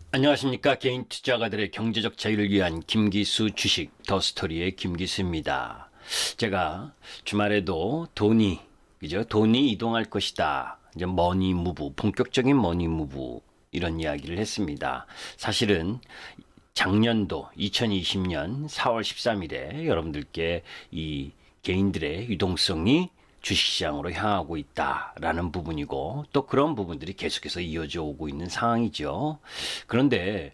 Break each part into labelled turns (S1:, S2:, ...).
S1: 안녕하십니까. 개인 투자가들의 경제적 자유를 위한 김기수 주식 더스토리의 김기수입니다. 제가 주말에도 돈이 이동할 것이다. 이제 머니 무브, 본격적인 머니 무브 이런 이야기를 했습니다. 사실은 작년도 2020년 4월 13일에 여러분들께 이 개인들의 유동성이 주식시장으로 향하고 있다라는 부분이고, 또 그런 부분들이 계속해서 이어져 오고 있는 상황이죠. 그런데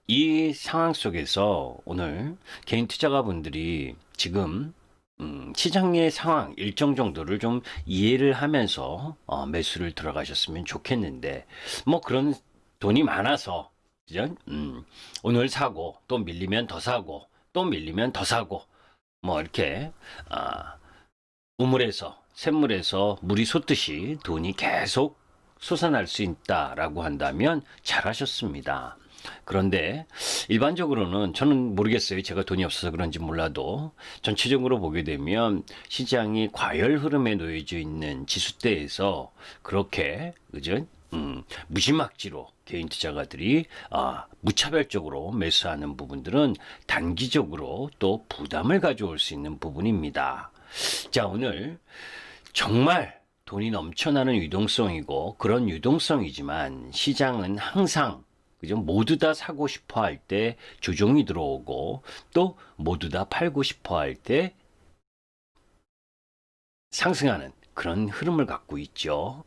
S1: 이 상황 속에서 오늘 개인 투자가분들이 지금 시장의 상황 일정 정도를 좀 이해를 하면서 매수를 들어가셨으면 좋겠는데, 뭐 그런 돈이 많아서 그죠? 오늘 사고 또 밀리면 더 사고 또 밀리면 더 사고, 뭐 이렇게 아, 우물에서 샘물에서 물이 솟듯이 돈이 계속 솟아날 수 있다라고 한다면 잘하셨습니다. 그런데 일반적으로는 저는 모르겠어요. 제가 돈이 없어서 그런지 몰라도 전체적으로 보게 되면 시장이 과열 흐름에 놓여져 있는 지수대에서 그렇게 그죠? 무지막지로 개인 투자가들이 무차별적으로 매수하는 부분들은 단기적으로 또 부담을 가져올 수 있는 부분입니다. 자, 오늘 정말 돈이 넘쳐나는 유동성이고, 그런 유동성이지만 시장은 항상 그죠? 모두 다 사고 싶어 할 때 조정이 들어오고, 또 모두 다 팔고 싶어 할 때 상승하는 그런 흐름을 갖고 있죠.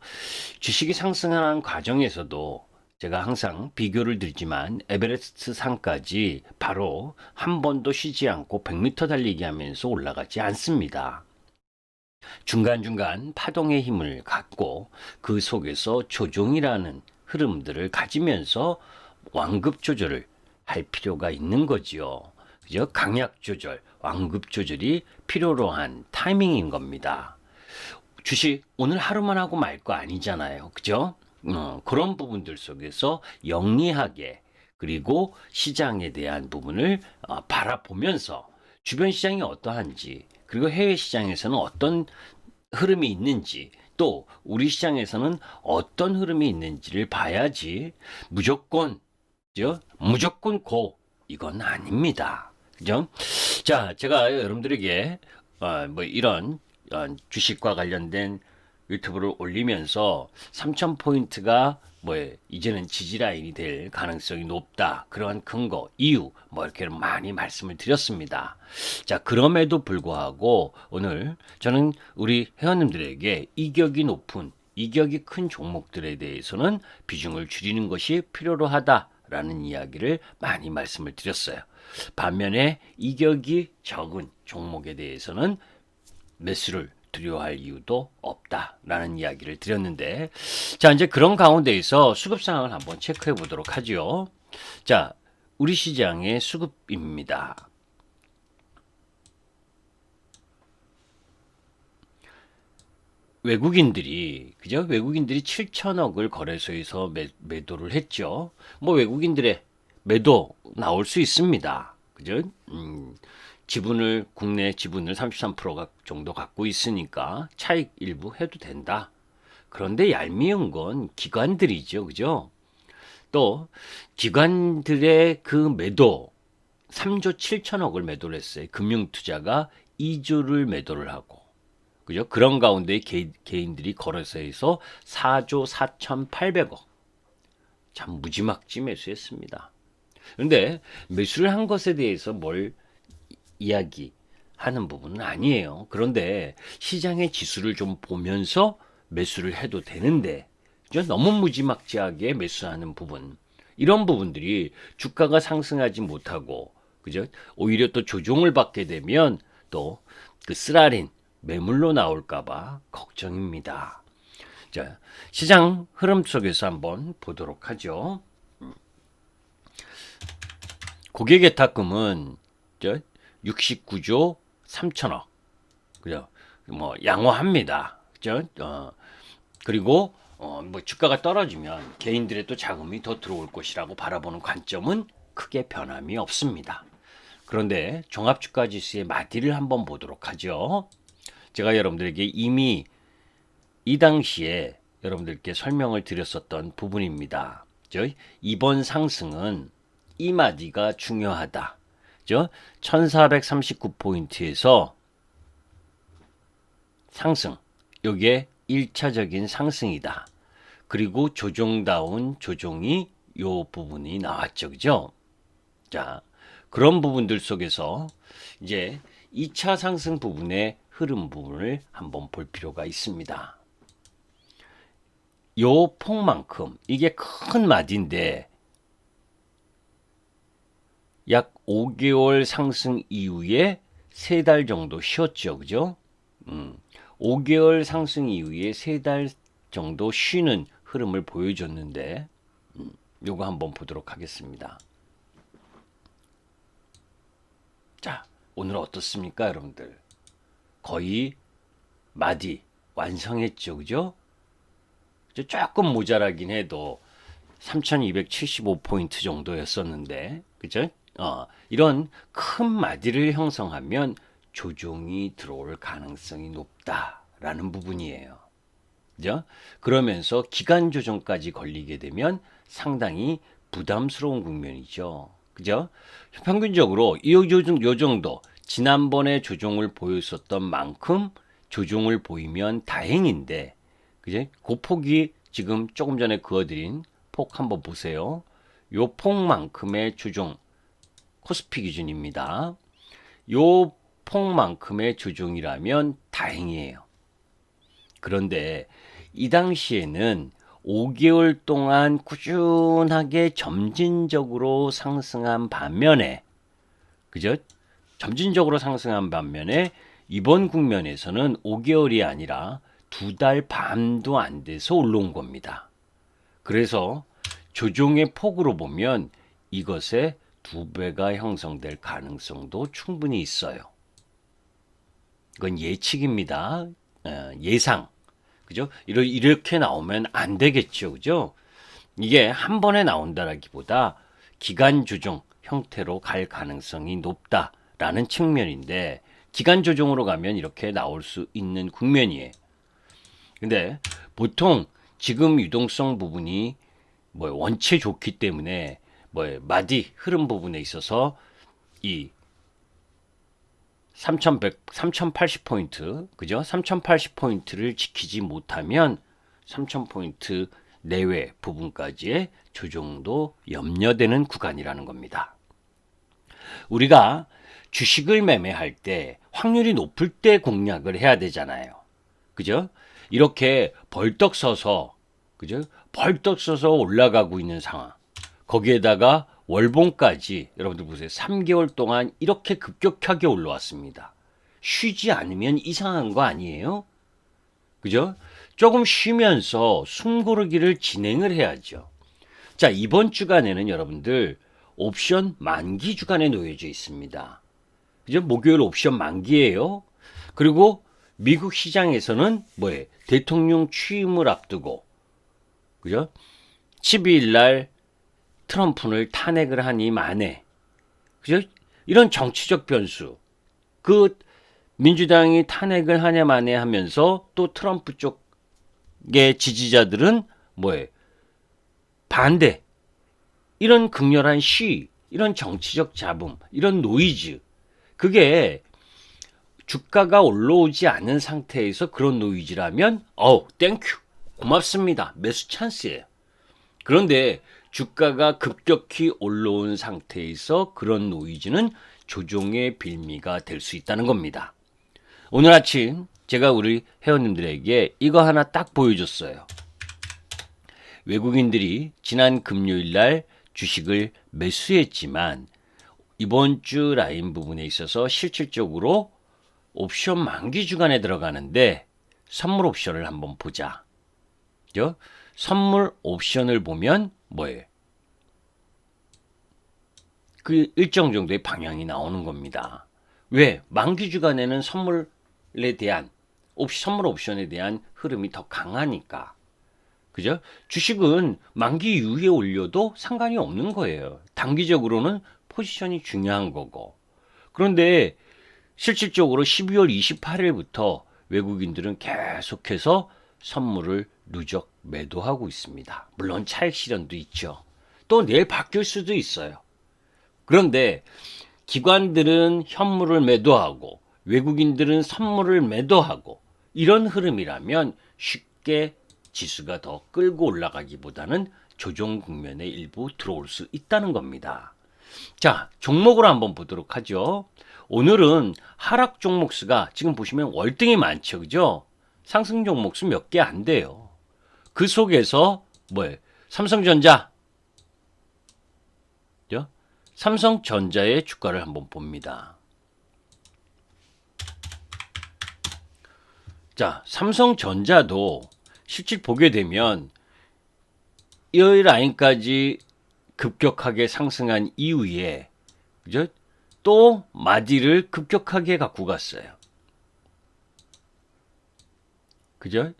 S1: 주식이 상승하는 과정에서도 제가 항상 비교를 드리지만 에베레스트 산까지 바로 한 번도 쉬지 않고 100m 달리기 하면서 올라가지 않습니다. 중간중간 파동의 힘을 갖고 그 속에서 조종이라는 흐름들을 가지면서 완급 조절을 할 필요가 있는 거지요. 그죠? 강약 조절, 완급 조절이 필요로 한 타이밍인 겁니다. 주식 오늘 하루만 하고 말 거 아니잖아요. 그죠? 그런 부분들 속에서 영리하게, 그리고 시장에 대한 부분을 바라보면서 주변 시장이 어떠한지, 그리고 해외 시장에서는 어떤 흐름이 있는지, 또 우리 시장에서는 어떤 흐름이 있는지를 봐야지 무조건 무조건 고 이건 아닙니다. 그죠? 자, 제가 여러분들에게 뭐 이런 주식과 관련된 유튜브를 올리면서 3,000포인트가 뭐 이제는 지지라인이 될 가능성이 높다. 그러한 근거, 이유 뭐 이렇게 많이 말씀을 드렸습니다. 자, 그럼에도 불구하고 오늘 저는 우리 회원님들에게 이격이 큰 종목들에 대해서는 비중을 줄이는 것이 필요로 하다라는 이야기를 많이 말씀을 드렸어요. 반면에 이격이 적은 종목에 대해서는 매수를 두려워할 이유도 없다라는 이야기를 드렸는데, 자, 이제 그런 가운데에서 수급 상황을 한번 체크해 보도록 하죠. 자, 우리 시장의 수급입니다. 외국인들이 7천억을 거래소에서 매도를 했죠. 뭐 외국인들의 매도 나올 수 있습니다. 그죠? 국내 지분을 33%가 정도 갖고 있으니까 차익 일부 해도 된다. 그런데 얄미운 건 기관들이죠. 그죠? 또 기관들의 그 매도 3조 7천억을 매도를 했어요. 금융투자가 2조를 매도를 하고, 그죠? 그런 가운데 개인들이 거래소에서 4조 4,800억 참 무지막지 매수했습니다. 그런데 매수를 한 것에 대해서 뭘 이야기하는 부분은 아니에요. 그런데 시장의 지수를 좀 보면서 매수를 해도 되는데, 그죠? 너무 무지막지하게 매수하는 부분, 이런 부분들이 주가가 상승하지 못하고, 그죠? 오히려 또 조종을 받게 되면 또 그 쓰라린 매물로 나올까봐 걱정입니다. 자, 시장 흐름 속에서 한번 보도록 하죠. 고객예탁금은 69조 3천억, 그죠? 뭐 양호합니다. 그죠? 그리고 뭐 주가가 떨어지면 개인들의 또 자금이 더 들어올 것이라고 바라보는 관점은 크게 변함이 없습니다. 그런데 종합주가지수의 마디를 한번 보도록 하죠. 제가 여러분들에게 이미 이 당시에 여러분들께 설명을 드렸었던 부분입니다. 이번 상승은 이 마디가 중요하다. 1439포인트에서 상승. 요게 1차적인 상승이다. 그리고 조정다운 조정이 요 부분이 나왔죠. 그죠? 자, 그런 부분들 속에서 이제 2차 상승 부분의 흐름 부분을 한번 볼 필요가 있습니다. 요 폭만큼 이게 큰 마디인데 약 5개월 상승 이후에 3달 정도 쉬었죠. 그죠? 5개월 상승 이후에 3달 정도 쉬는 흐름을 보여줬는데 요거 한번 보도록 하겠습니다. 자, 오늘 어떻습니까, 여러분들? 거의 마디 완성했죠. 그죠? 조금 모자라긴 해도 3275포인트 정도였었는데, 그죠? 이런 큰 마디를 형성하면 조정이 들어올 가능성이 높다라는 부분이에요. 그죠? 그러면서 기간 조정까지 걸리게 되면 상당히 부담스러운 국면이죠. 그죠? 평균적으로 요 정도 지난번에 조정을 보였었던 만큼 조정을 보이면 다행인데, 그죠? 그 폭이 지금 조금 전에 그어드린 폭 한번 보세요. 요 폭만큼의 조정 코스피 기준입니다. 요 폭만큼의 조정이라면 다행이에요. 그런데 이 당시에는 5개월 동안 꾸준하게 점진적으로 상승한 반면에, 그죠? 점진적으로 상승한 반면에 이번 국면에서는 5개월이 아니라 2달 반도 안 돼서 올라온 겁니다. 그래서 조정의 폭으로 보면 이것의 2배가 형성될 가능성도 충분히 있어요. 이건 예측입니다. 예상. 그죠? 이렇게 나오면 안 되겠죠. 그죠? 이게 한 번에 나온다라기보다 기간 조정 형태로 갈 가능성이 높다라는 측면인데, 기간 조정으로 가면 이렇게 나올 수 있는 국면이에요. 근데 보통 지금 유동성 부분이 원체 좋기 때문에 마디 흐름 부분에 있어서 이 3180포인트, 그죠? 3080포인트를 지키지 못하면 3000포인트 내외 부분까지의 조정도 염려되는 구간이라는 겁니다. 우리가 주식을 매매할 때 확률이 높을 때 공략을 해야 되잖아요. 그죠? 이렇게 벌떡 서서, 그죠? 벌떡 서서 올라가고 있는 상황. 거기에다가 월봉까지 여러분들 보세요. 3개월 동안 이렇게 급격하게 올라왔습니다. 쉬지 않으면 이상한 거 아니에요? 그죠? 조금 쉬면서 숨고르기를 진행을 해야죠. 자, 이번 주간에는 여러분들 옵션 만기 주간에 놓여져 있습니다. 그죠? 목요일 옵션 만기예요. 그리고 미국 시장에서는 대통령 취임을 앞두고, 그죠? 12일 날 트럼프를 탄핵을 하니 만에, 그죠? 이런 정치적 변수, 그 민주당이 탄핵을 하냐 마냐 하면서 또 트럼프 쪽의 지지자들은 반대. 이런 극렬한 시위, 이런 정치적 잡음, 이런 노이즈, 그게 주가가 올라오지 않은 상태에서 그런 노이즈라면 땡큐, 고맙습니다, 매수 찬스예요. 그런데 주가가 급격히 올라온 상태에서 그런 노이즈는 조정의 빌미가 될 수 있다는 겁니다. 오늘 아침 제가 우리 회원님들에게 이거 하나 딱 보여줬어요. 외국인들이 지난 금요일 날 주식을 매수했지만 이번 주 라인 부분에 있어서 실질적으로 옵션 만기 주간에 들어가는데 선물 옵션을 한번 보자. 그죠? 선물 옵션을 보면 뭐예요? 그 일정 정도의 방향이 나오는 겁니다. 왜? 만기 주간에는 선물 옵션에 대한 흐름이 더 강하니까. 그죠? 주식은 만기 이후에 올려도 상관이 없는 거예요. 단기적으로는 포지션이 중요한 거고. 그런데 실질적으로 12월 28일부터 외국인들은 계속해서 선물을 누적 매도하고 있습니다. 물론 차익 실현도 있죠. 또 내일 바뀔 수도 있어요. 그런데 기관들은 현물을 매도하고 외국인들은 선물을 매도하고 이런 흐름이라면 쉽게 지수가 더 끌고 올라가기보다는 조정 국면에 일부 들어올 수 있다는 겁니다. 자, 종목으로 한번 보도록 하죠. 오늘은 하락 종목 수가 지금 보시면 월등히 많죠. 그죠? 상승 종목 수 몇 개 안 돼요. 그 속에서 뭐예요? 삼성전자. 그죠? 삼성전자의 주가를 한번 봅니다. 자, 삼성전자도 실질 보게 되면 이 라인까지 급격하게 상승한 이후에 그죠? 또 마디를 급격하게 갖고 갔어요. 그죠?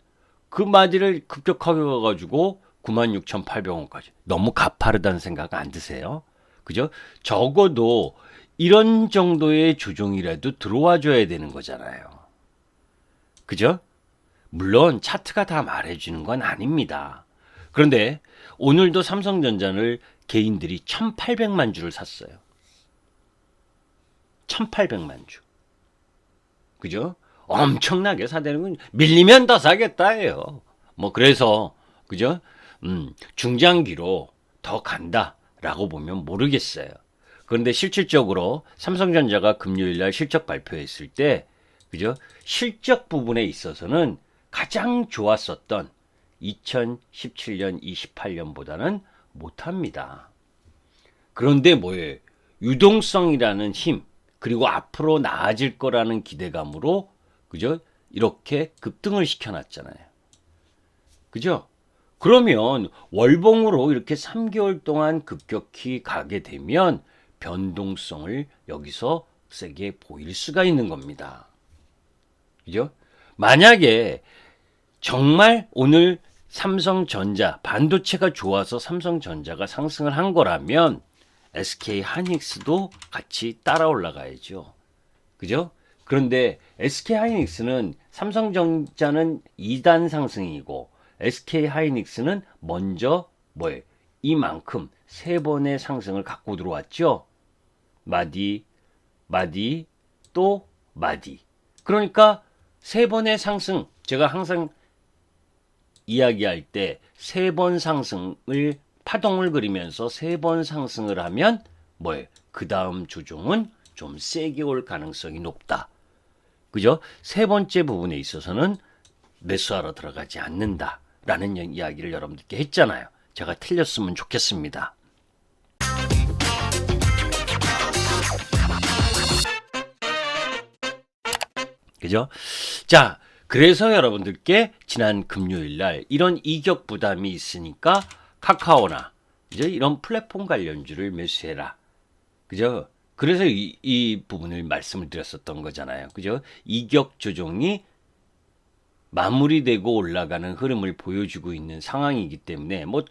S1: 그 마디를 급격하게 가가지고 96,800원까지. 너무 가파르다는 생각 안 드세요? 그죠? 적어도 이런 정도의 조정이라도 들어와 줘야 되는 거잖아요. 그죠? 물론 차트가 다 말해주는 건 아닙니다. 그런데 오늘도 삼성전자를 개인들이 1,800만 주를 샀어요. 1,800만 주. 그죠? 엄청나게 사대는 건 밀리면 더 사겠다예요. 뭐 그래서 그죠? 중장기로 더 간다라고 보면 모르겠어요. 그런데 실질적으로 삼성전자가 금요일 날 실적 발표했을 때 그죠? 실적 부분에 있어서는 가장 좋았었던 2017년, 28년보다는 못합니다. 그런데 뭐예요? 유동성이라는 힘, 그리고 앞으로 나아질 거라는 기대감으로, 그죠? 이렇게 급등을 시켜놨잖아요. 그죠? 그러면 월봉으로 이렇게 3개월 동안 급격히 가게 되면 변동성을 여기서 세게 보일 수가 있는 겁니다. 그죠? 만약에 정말 오늘 삼성전자 반도체가 좋아서 삼성전자가 상승을 한 거라면 SK 하이닉스도 같이 따라 올라가야죠. 그죠? 그런데 SK 하이닉스는 삼성전자는 2단 상승이고 SK 하이닉스는 먼저 뭐예요? 이만큼 3번의 상승을 갖고 들어왔죠. 마디, 또 마디. 그러니까 3번의 상승, 제가 항상 이야기할 때 3번 상승을 파동을 그리면서 3번 상승을 하면 뭐예요? 그 다음 조정은 좀 세게 올 가능성이 높다. 그죠? 세 번째 부분에 있어서는 매수하러 들어가지 않는다라는 이야기를 여러분들께 했잖아요. 제가 틀렸으면 좋겠습니다. 그죠? 자, 그래서 여러분들께 지난 금요일 날 이런 이격 부담이 있으니까 카카오나 이제 이런 플랫폼 관련주를 매수해라. 그죠? 그래서 이 부분을 말씀을 드렸었던 거잖아요. 그죠? 이격 조정이 마무리되고 올라가는 흐름을 보여주고 있는 상황이기 때문에 뭐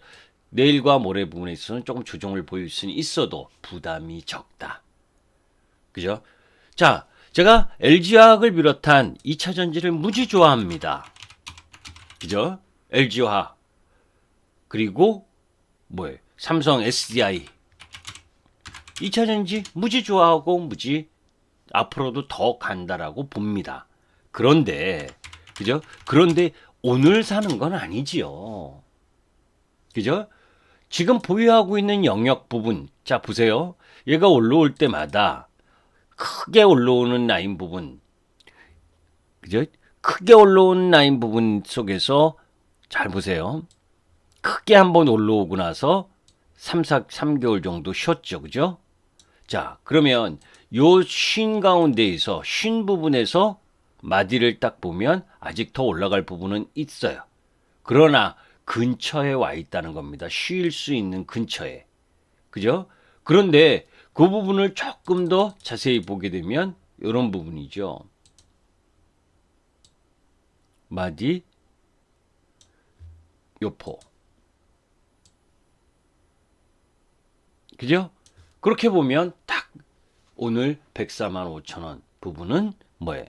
S1: 내일과 모레 부분에 있어서는 조금 조정을 보일 수는 있어도 부담이 적다. 그죠? 자, 제가 LG화학을 비롯한 2차 전지를 무지 좋아합니다. 그죠? LG화학 그리고 뭐예요? 삼성 SDI 2차 전지 무지 좋아하고 무지 앞으로도 더 간다라고 봅니다. 그런데 그죠? 그런데 오늘 사는 건 아니지요. 그죠? 지금 보유하고 있는 영역 부분 자 보세요. 얘가 올라올 때마다 크게 올라오는 라인 부분 그죠? 크게 올라오는 라인 부분 속에서 잘 보세요. 크게 한번 올라오고 나서 3개월 정도 쉬었죠. 그죠? 자, 그러면 요 쉰 가운데에서 쉰 부분에서 마디를 딱 보면 아직 더 올라갈 부분은 있어요. 그러나 근처에 와 있다는 겁니다. 쉴 수 있는 근처에. 그죠? 그런데 그 부분을 조금 더 자세히 보게 되면 이런 부분이죠. 마디, 요포. 그죠? 그렇게 보면 딱 오늘 104만 5천 원 부분은 뭐예요?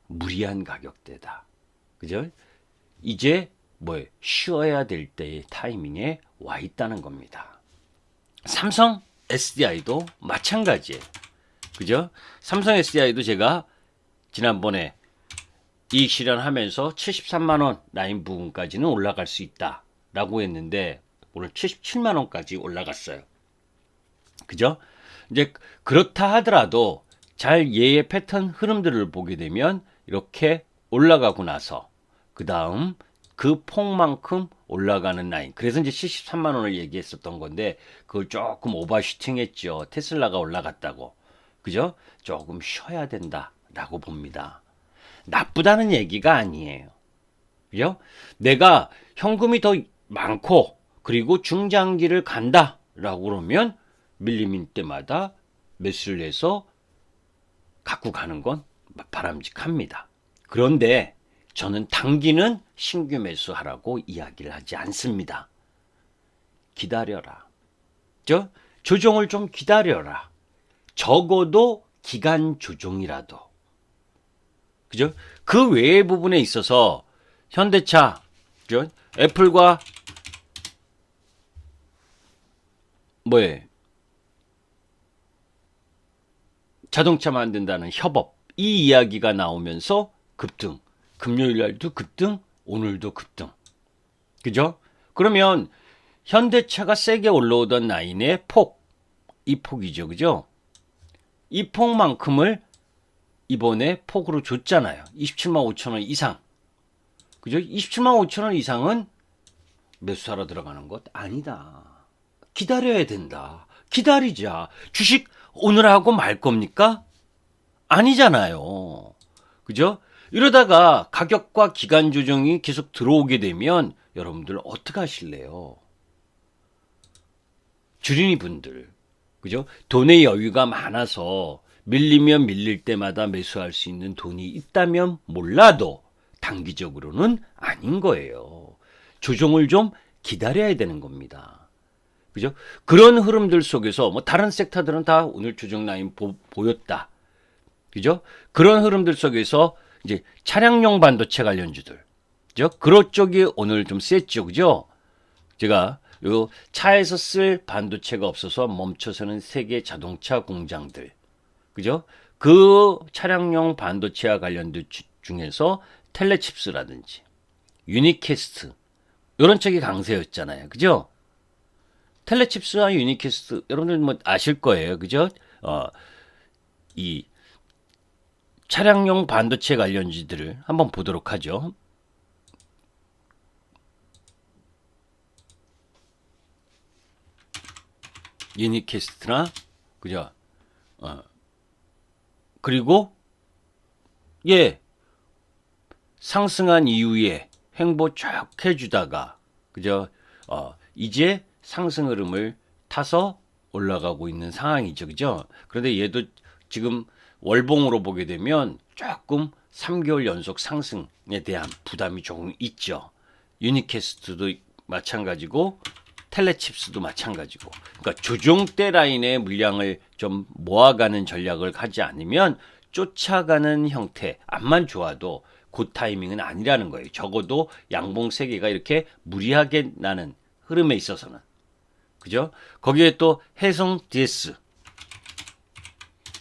S1: 무리한 가격대다. 그죠? 이제 쉬어야 될 때의 타이밍에 와 있다는 겁니다. 삼성 SDI도 마찬가지예요. 그죠? 삼성 SDI도 제가 지난번에 이익 실현하면서 73만 원 라인 부분까지는 올라갈 수 있다라고 했는데 오늘 77만 원까지 올라갔어요. 그죠? 이제 그렇다 하더라도 잘 얘의 패턴 흐름들을 보게 되면 이렇게 올라가고 나서 그 다음 그 폭만큼 올라가는 라인. 그래서 이제 73만 원을 얘기했었던 건데 그걸 조금 오버슈팅 했죠. 테슬라가 올라갔다고. 그죠? 조금 쉬어야 된다라고 봅니다. 나쁘다는 얘기가 아니에요. 그죠? 내가 현금이 더 많고 그리고 중장기를 간다라고 그러면 밀림인 때마다 매수를 해서 갖고 가는 건 바람직합니다. 그런데 저는 단기는 신규 매수하라고 이야기를 하지 않습니다. 기다려라. 조정을 좀 기다려라. 적어도 기간 조정이라도. 그죠? 그 외의 부분에 있어서 현대차, 그죠? 애플과 자동차 만든다는 협업 이 이야기가 나오면서 급등. 금요일 날도 급등, 오늘도 급등. 그죠? 그러면 현대차가 세게 올라오던 라인의 폭, 이 폭이죠. 그죠? 이 폭만큼을 이번에 폭으로 줬잖아요. 27만 5천 원 이상. 그죠? 27만 5천 원 이상은 매수하러 들어가는 것 아니다. 기다려야 된다. 기다리자. 주식 오늘 하고 말 겁니까? 아니잖아요. 그죠? 이러다가 가격과 기간 조정이 계속 들어오게 되면 여러분들 어떻게 하실래요? 주린이 분들. 그죠? 돈의 여유가 많아서 밀리면 밀릴 때마다 매수할 수 있는 돈이 있다면 몰라도 단기적으로는 아닌 거예요. 조정을 좀 기다려야 되는 겁니다. 그죠? 그런 흐름들 속에서 뭐 다른 섹터들은 다 오늘 조정 라인 보였다. 그죠? 그런 흐름들 속에서 이제 차량용 반도체 관련주들. 그죠? 그런 쪽이 오늘 좀 셌죠. 그죠? 제가 요 차에서 쓸 반도체가 없어서 멈춰서는 세계 자동차 공장들. 그죠? 그 차량용 반도체와 관련된 중에서 텔레칩스라든지 유니캐스트 이런 쪽이 강세였잖아요. 그죠? 텔레칩스와 유니캐스트 여러분들 뭐 아실 거예요. 그죠? 이 차량용 반도체 관련주들을 한번 보도록 하죠. 유니캐스트나 그죠? 그리고 상승한 이후에 횡보 쭉 해주다가 그죠? 이제 상승 흐름을 타서 올라가고 있는 상황이죠. 그죠? 그런데 얘도 지금 월봉으로 보게 되면 조금 3개월 연속 상승에 대한 부담이 조금 있죠. 유니캐스트도 마찬가지고 텔레칩스도 마찬가지고. 그러니까 조정대 라인의 물량을 좀 모아가는 전략을 하지 않으면 쫓아가는 형태, 앞만 좋아도 그 타이밍은 아니라는 거예요. 적어도 양봉 세 개가 이렇게 무리하게 나는 흐름에 있어서는. 그죠? 거기에 또 해성 DS.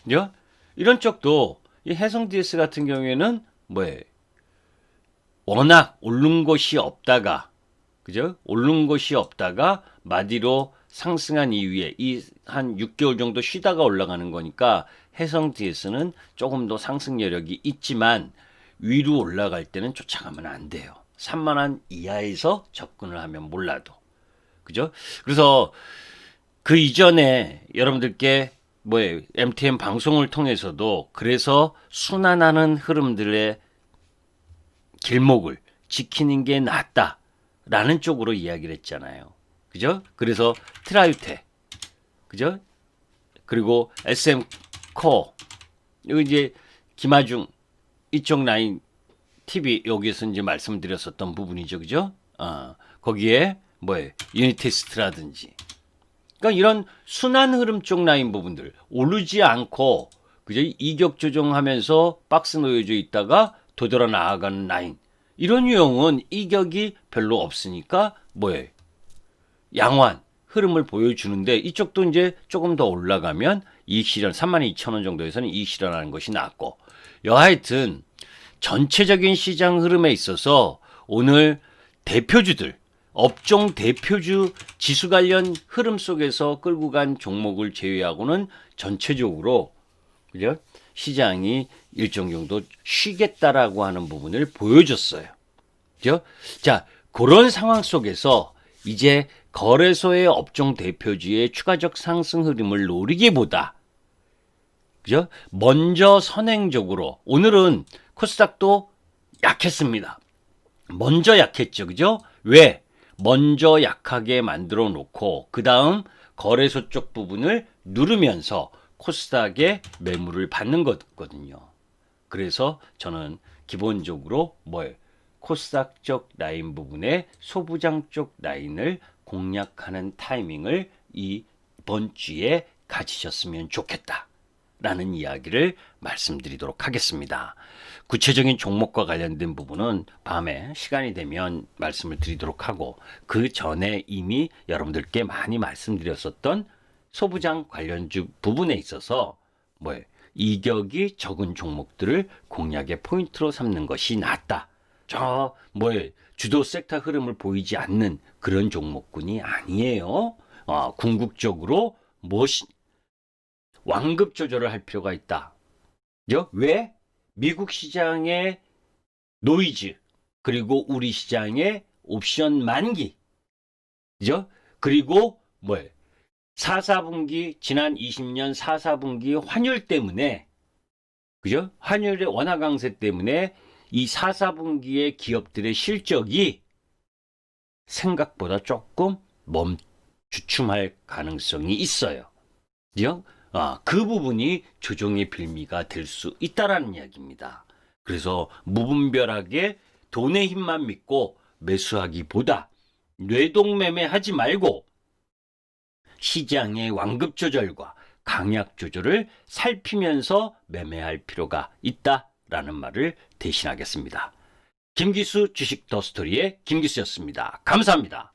S1: 그죠? 이런 쪽도 이 해성 DS 같은 경우에는 워낙 오른 곳이 없다가 그죠? 오른 곳이 없다가 마디로 상승한 이후에 이 한 6개월 정도 쉬다가 올라가는 거니까 해성 DS는 조금 더 상승 여력이 있지만 위로 올라갈 때는 쫓아가면 안 돼요. 3만 원 이하에서 접근을 하면 몰라도. 그죠? 그래서 그 이전에 여러분들께 MTN 방송을 통해서도 그래서 순환하는 흐름들의 길목을 지키는 게 낫다라는 쪽으로 이야기를 했잖아요. 그죠? 그래서 트라이테, 그죠? 그리고 SM코어, 여기 이제 김하중 이쪽 라인 TV 여기에서 이제 말씀드렸었던 부분이죠. 그죠? 거기에 유니테스트라든지. 그러니까 이런 순환 흐름 쪽 라인 부분들 오르지 않고 그죠? 이격 조정하면서 박스 놓여져 있다가 도드라 나아가는 라인 이런 유형은 이격이 별로 없으니까 뭐예요? 양호한 흐름을 보여주는데 이쪽도 이제 조금 더 올라가면 이익 실현 32,000원 정도에서는 이익 실현하는 것이 낫고 여하튼 전체적인 시장 흐름에 있어서 오늘 대표주들 업종 대표주 지수 관련 흐름 속에서 끌고 간 종목을 제외하고는 전체적으로 그죠? 시장이 일정 정도 쉬겠다라고 하는 부분을 보여줬어요. 그죠? 자, 그런 상황 속에서 이제 거래소의 업종 대표주의 추가적 상승 흐름을 노리기보다 그죠? 먼저 선행적으로 오늘은 코스닥도 약했습니다. 먼저 약했죠. 그죠? 왜? 먼저 약하게 만들어 놓고 그 다음 거래소 쪽 부분을 누르면서 코스닥의 매물을 받는 거거든요. 그래서 저는 기본적으로 코스닥 쪽 라인 부분에 소부장 쪽 라인을 공략하는 타이밍을 이번 주에 가지셨으면 좋겠다. 라는 이야기를 말씀드리도록 하겠습니다. 구체적인 종목과 관련된 부분은 밤에 시간이 되면 말씀을 드리도록 하고 그 전에 이미 여러분들께 많이 말씀드렸었던 소부장 관련주 부분에 있어서 이격이 적은 종목들을 공략의 포인트로 삼는 것이 낫다. 주도 섹터 흐름을 보이지 않는 그런 종목군이 아니에요. 궁극적으로 완급 조절을 할 필요가 있다. 왜? 미국 시장의 노이즈, 그리고 우리 시장의 옵션 만기, 그죠? 그리고 4분기, 지난 20년 4분기 환율 때문에, 그죠? 환율의 원화 강세 때문에 이 4분기의 기업들의 실적이 생각보다 조금 주춤할 가능성이 있어요. 그죠? 그 부분이 조정의 빌미가 될 수 있다라는 이야기입니다. 그래서 무분별하게 돈의 힘만 믿고 매수하기보다 뇌동매매하지 말고 시장의 완급 조절과 강약 조절을 살피면서 매매할 필요가 있다라는 말을 대신하겠습니다. 김기수 주식 더스토리의 김기수였습니다. 감사합니다.